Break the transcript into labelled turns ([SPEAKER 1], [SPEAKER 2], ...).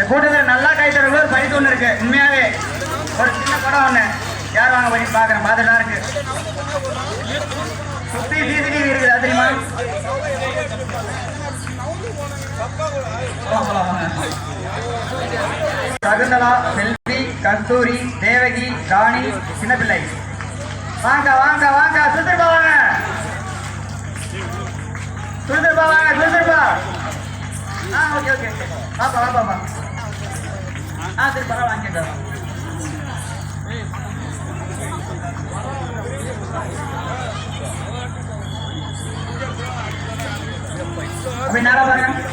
[SPEAKER 1] கூட்டத்தில் நல்லா கை தரக்குள்ள ஒரு பரிசு ஒன்று இருக்கு. உண்மையாவே ஒரு சின்ன படம் ஒன்று. யார் வாங்க பண்ணி பார்க்குறேன், பார்த்துட்டு தான் இருக்கு. சுற்றி சிசிடிவி இருக்குது, அது தெரியுமா? சகுந்தலா, செல்வி, கஸ்தூரி, தேவகி, ராணி, சின்னப்பிள்ளை. வாங்க வாங்க வாங்க, சுத்திருப்பா வாங்க, சுத்திருப்பா வாங்க, சுத்திருப்பா. ஓகே ஓகே, வாப்பா வாப்பா. சரி பரவாயில்ல, வாங்கிட்டு அப்படி நேரம் பாருங்க.